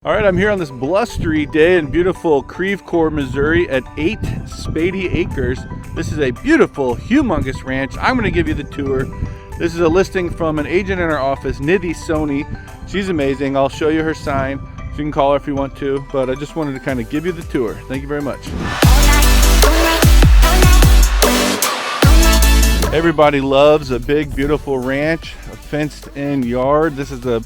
All right, I'm here on this blustery day in beautiful Creve Coeur, Missouri at 8 Spoede acres. This is a beautiful, humongous ranch. I'm gonna give you the tour. This is a listing from an agent in our office, Nidhi Soni. She's amazing. I'll show you her sign. So you can call her if you want to, but I just wanted to kind of give you the tour. Thank you very much. Everybody loves a big, beautiful ranch, a fenced-in yard. This is a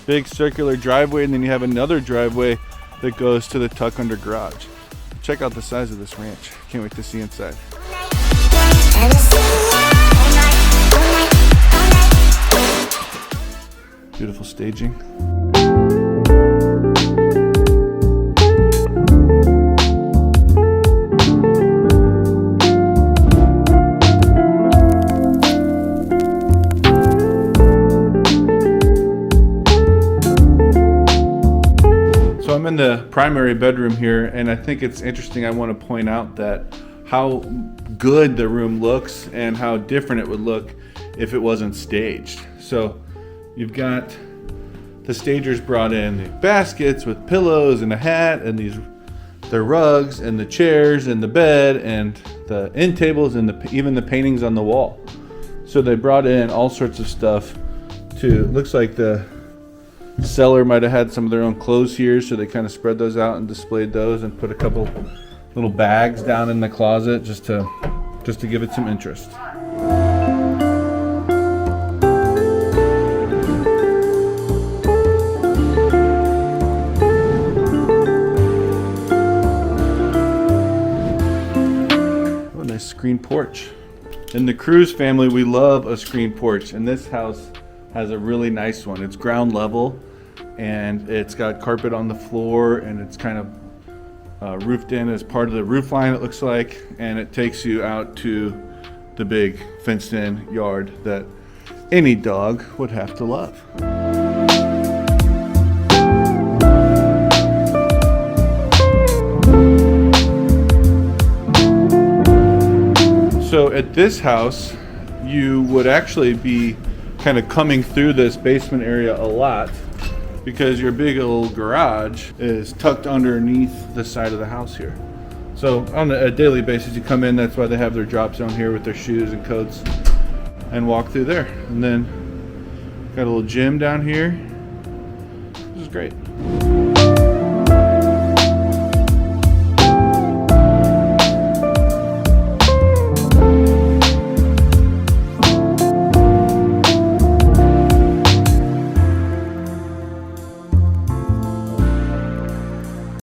big circular driveway, and then you have another driveway that goes to the tuck under garage. Check out the size of this ranch. Can't wait to see inside. Beautiful staging. So I'm in the primary bedroom here, and I think it's interesting. I want to point out that how good the room looks and how different it would look if it wasn't staged. So you've got the stagers brought in the baskets with pillows and a hat and the rugs and the chairs and the bed and the end tables and even the paintings on the wall. So they brought in all sorts of stuff looks like the seller might have had some of their own clothes here, so they kind of spread those out and displayed those and put a couple little bags down in the closet just to give it some interest. Oh, nice screen porch. In the Cruz family, we love a screen porch, and this house has a really nice one. It's ground level, and it's got carpet on the floor, and it's kind of roofed in as part of the roof line, it looks like, and it takes you out to the big fenced-in yard that any dog would have to love. So at this house, you would actually be kind of coming through this basement area a lot because your big old garage is tucked underneath the side of the house here. So on a daily basis you come in, that's why they have their drop zone here with their shoes and coats, and walk through there. And then got a little gym down here. This is great.